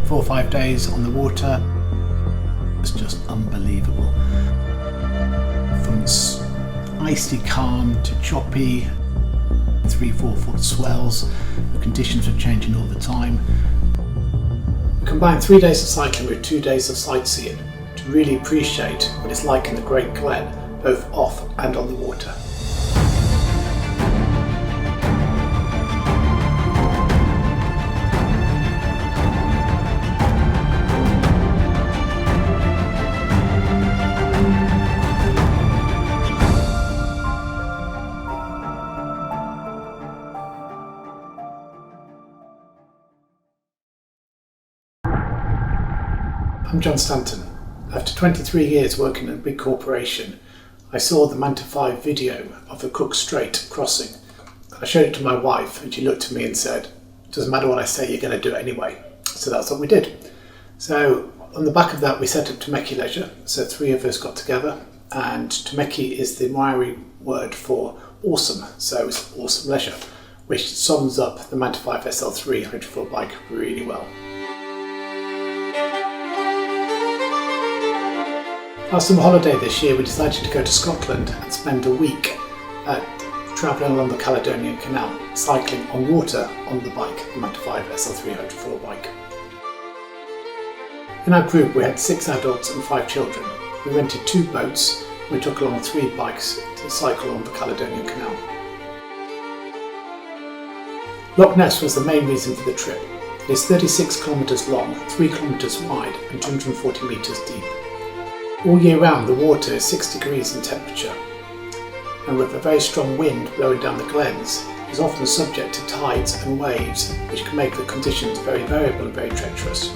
4 or 5 days on the water. It's just unbelievable. From icy calm to choppy, 3-4 foot swells. The conditions are changing all the time. We combine 3 days of cycling with 2 days of sightseeing to really appreciate what it's like in the Great Glen, both off and on the water. I'm John Stanton. After 23 years working in a big corporation, I saw the Manta5 video of the Cook Strait crossing. I showed it to my wife and she looked at me and said, "Doesn't matter what I say, you're going to do it anyway." So that's what we did. So on the back of that we set up Tameki Leisure. So 3 of us got together, and Tameki is the Maori word for awesome. So it's awesome leisure, which sums up the Manta5 SL3 100-foot bike really well. Our summer holiday this year, we decided to go to Scotland and spend a week travelling along the Caledonian Canal, cycling on water on the bike, the Manta5 SL3 100-foot bike. In our group we had 6 adults and 5 children. We rented 2 boats and we took along 3 bikes to cycle on the Caledonian Canal. Loch Ness was the main reason for the trip. It is 36 kilometres long, 3 kilometres wide and 240 metres deep. All year round the water is 6 degrees in temperature, and with a very strong wind blowing down the glens, is often subject to tides and waves, which can make the conditions very variable and very treacherous.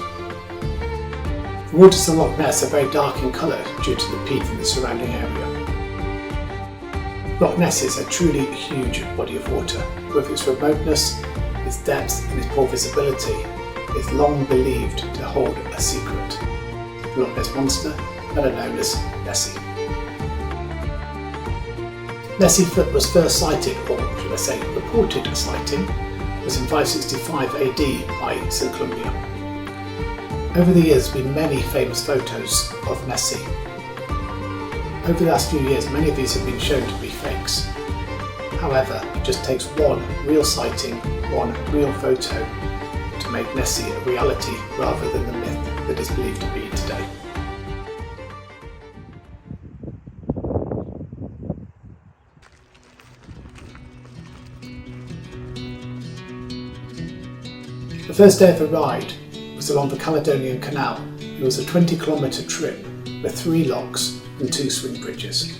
The waters of Loch Ness are very dark in colour due to the peat in the surrounding area. Loch Ness is a truly huge body of water. With its remoteness, its depth and its poor visibility, it is long believed to hold a secret. The Loch Ness Monster, better known as Nessie. Nessie was first sighted, or should I say reported sighting, was in 565 AD by St Columbia. Over the years there have been many famous photos of Nessie. Over the last few years many of these have been shown to be fakes. However, it just takes one real sighting, one real photo to make Nessie a reality rather than the myth that is believed to be today. The first day of the ride was along the Caledonian Canal. It was a 20-kilometre trip with 3 locks and 2 swing bridges.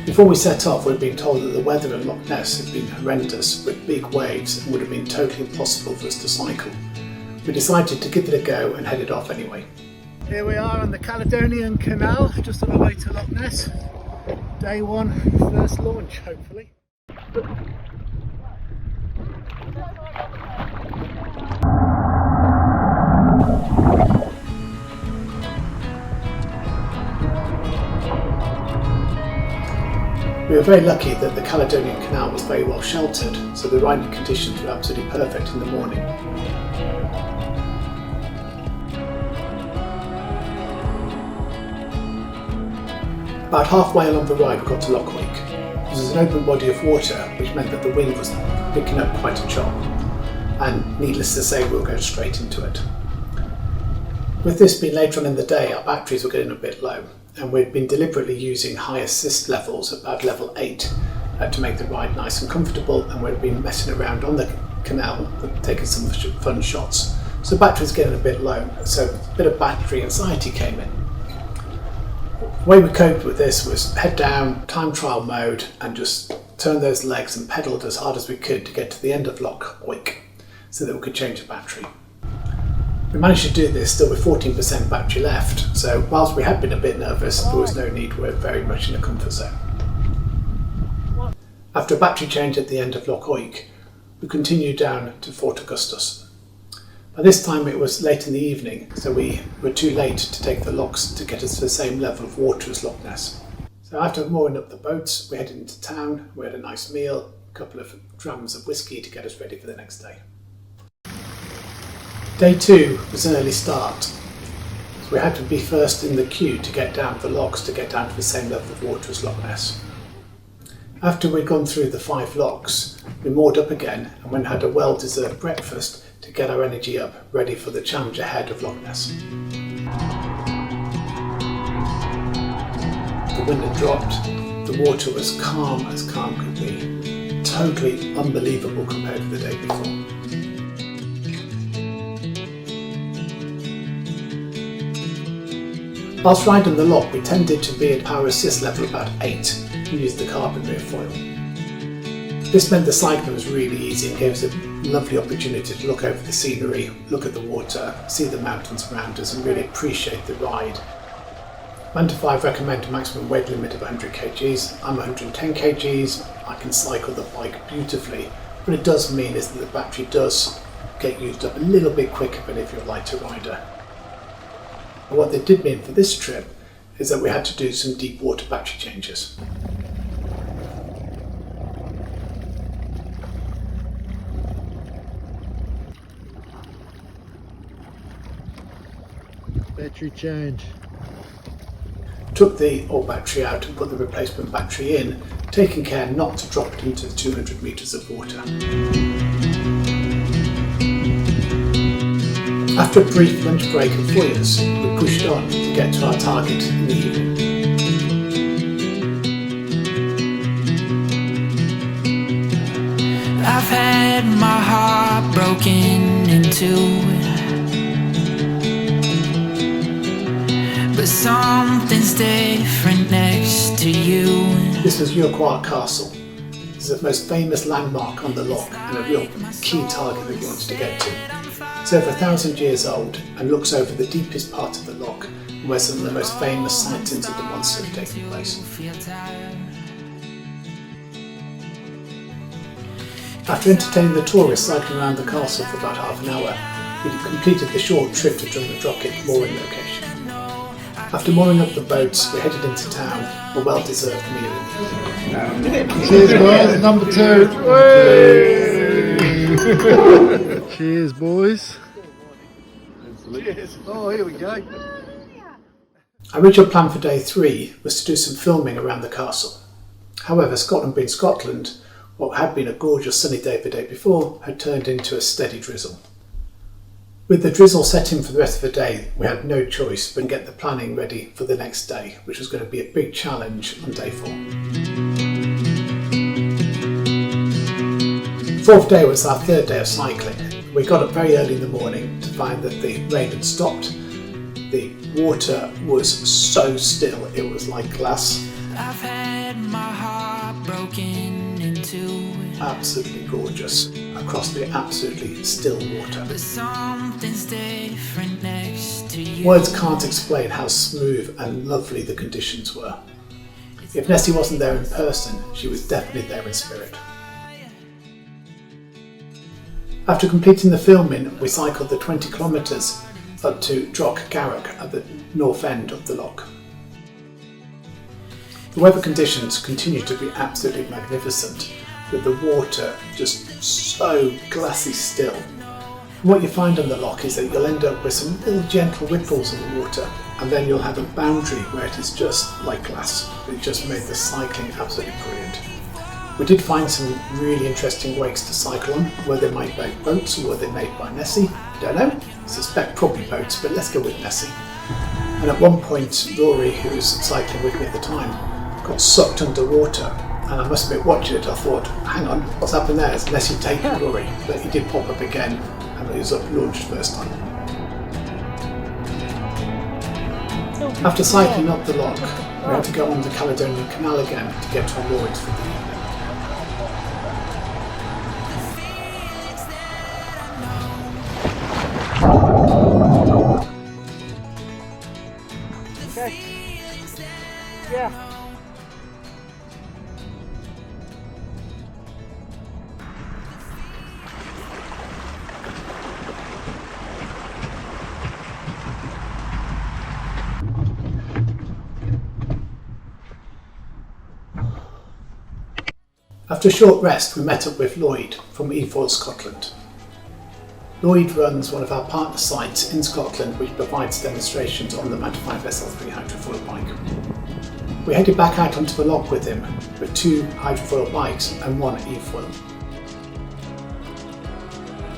Before we set off, we'd been told that the weather in Loch Ness had been horrendous with big waves and would have been totally impossible for us to cycle. We decided to give it a go and headed off anyway. Here we are on the Caledonian Canal, just on our way to Loch Ness. Day 1, first launch, hopefully. We were very lucky that the Caledonian Canal was very well sheltered, so the riding conditions were absolutely perfect in the morning. About halfway along the ride we got to Loch Wick. This was an open body of water, which meant that the wind was picking up quite a chop, and needless to say we were going straight into it. With this being later on in the day, our batteries were getting a bit low, and we'd been deliberately using high assist levels, about level 8, to make the ride nice and comfortable, and we'd been messing around on the canal, taking some fun shots. So the battery was getting a bit low, so a bit of battery anxiety came in. The way we coped with this was head down, time trial mode, and just turn those legs and pedalled as hard as we could to get to the end of Loch Wick so that we could change the battery. We managed to do this still with 14% battery left, so whilst we had been a bit nervous, there was no need, we were very much in a comfort zone. After a battery change at the end of Loch Wick, we continued down to Fort Augustus. By this time it was late in the evening, so we were too late to take the locks to get us to the same level of water as Loch Ness. So after mooring up the boats, we headed into town. We had a nice meal, a couple of drams of whiskey to get us ready for the next day. Day 2 was an early start, so we had to be first in the queue to get down the lochs to get down to the same level of water as Loch Ness. After we'd gone through the 5 lochs, we moored up again and went and had a well-deserved breakfast to get our energy up, ready for the challenge ahead of Loch Ness. The wind had dropped, the water was calm as calm could be, totally unbelievable compared to the day before. Whilst riding the loch, we tended to be at power assist level about 8 and used the carpet rear foil. This meant the cycling was really easy and gave us a lovely opportunity to look over the scenery, look at the water, see the mountains around us and really appreciate the ride. Manta5 recommend a maximum weight limit of 100 kgs. I'm 110 kgs, I can cycle the bike beautifully. What it does mean is that the battery does get used up a little bit quicker than if you're a lighter rider. And what they did mean for this trip is that we had to do some deep water battery changes. Battery change. Took the old battery out and put the replacement battery in, taking care not to drop it into 200 metres of water. After a brief lunch break at Foyers, we pushed on to get to our target in the evening. I've had my heart broken into, but something's different next to you. This was Urquhart Castle. This is the most famous landmark on the loch and a real key target that we wanted to get to. It's over 1,000 years old and looks over the deepest part of the loch, where some of the most famous sightings of the monster have taken place. After entertaining the tourists cycling around the castle for about half an hour, we completed the short trip to Drumnadrochit mooring location. After mooring up the boats, we headed into town for a well-deserved meal in the evening. Cheers boys, number 2. Cheers boys. Cheers. Oh, here we go. Our original plan for day 3 was to do some filming around the castle. However, Scotland being Scotland, what had been a gorgeous sunny day the day before had turned into a steady drizzle. With the drizzle set in for the rest of the day, we had no choice but to get the planning ready for the next day, which was going to be a big challenge on day 4. The 4th day was our 3rd day of cycling. We got up very early in the morning to find that the rain had stopped. The water was so still, it was like glass. I've had my heart broken into, Absolutely gorgeous across the absolutely still water. but something's different next to you. Words can't explain how smooth and lovely the conditions were. If Nessie wasn't there in person, she was definitely there in spirit. After completing the filming, we cycled the 20 kilometres up to Droch Garroch at the north end of the loch. The weather conditions continued to be absolutely magnificent, with the water just so glassy still. And what you find on the loch is that you'll end up with some little gentle ripples in the water, and then you'll have a boundary where it is just like glass. It just made the cycling absolutely brilliant. We did find some really interesting wakes to cycle on. Were they made by boats or were they made by Nessie? I don't know. I suspect probably boats, but let's go with Nessie. And at one point, Rory, who was cycling with me at the time, got sucked underwater. And I must admit, watching it, I thought, hang on, what's happened there? Has Nessie taken Rory? But he did pop up again, and he was up launched first time. After cycling up the loch, we had to go on the Caledonian Canal again to get to our moorings for the evening. Okay. Yeah. After a short rest, we met up with Lloyd from Efoil, Scotland. Lloyd runs one of our partner sites in Scotland which provides demonstrations on the Manta5 SL3 hydrofoil bike. We headed back out onto the loch with him with 2 hydrofoil bikes and 1 e-foil.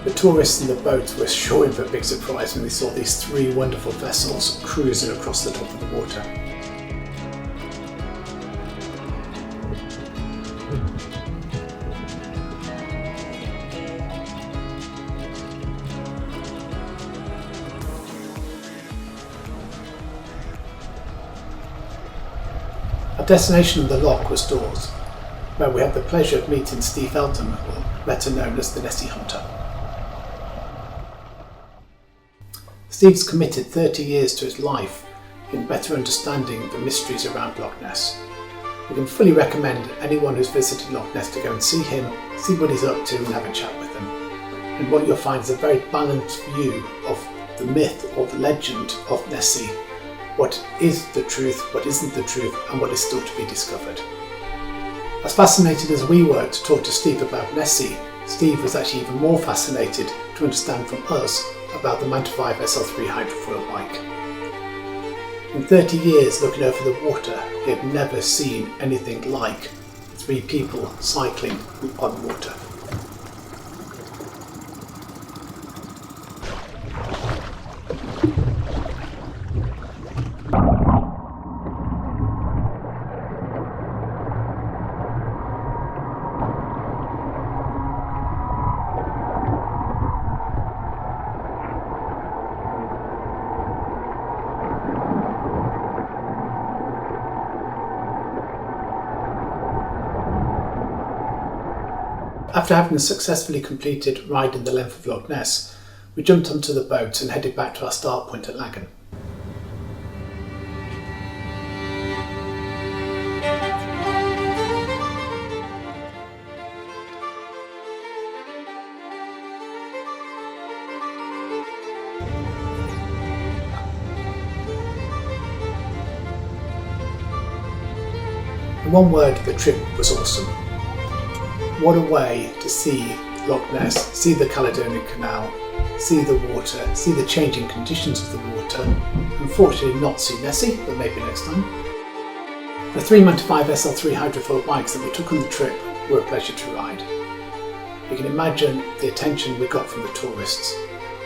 The tourists in the boat were sure of a big surprise when they saw these 3 wonderful vessels cruising across the top of the water. Our destination on the loch was Dawes, where we had the pleasure of meeting Steve Elton, or better known as the Nessie hunter. Steve's committed 30 years to his life in better understanding the mysteries around Loch Ness. We can fully recommend anyone who's visited Loch Ness to go and see him, see what he's up to and have a chat with him. And what you'll find is a very balanced view of the myth or the legend of Nessie. What is the truth, what isn't the truth, and what is still to be discovered. As fascinated as we were to talk to Steve about Nessie, Steve was actually even more fascinated to understand from us about the Manta5 SL3 hydrofoil bike. In 30 years looking over the water, he had never seen anything like 3 people cycling on water. After having successfully completed riding the length of Loch Ness, we jumped onto the boat and headed back to our start point at Lagan. In one word, the trip was awesome. What a way to see Loch Ness, see the Caledonian Canal, see the water, see the changing conditions of the water. Unfortunately not see Nessie, but maybe next time. The 3 Manta5 SL3 hydrofoil bikes that we took on the trip were a pleasure to ride. You can imagine the attention we got from the tourists.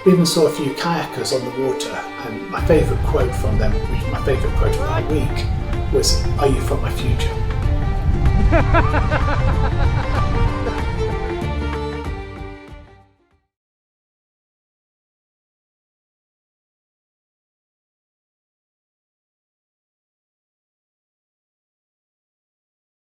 We even saw a few kayakers on the water, and my favourite quote from them, which was my favourite quote of the week, was, "Are you from my future?"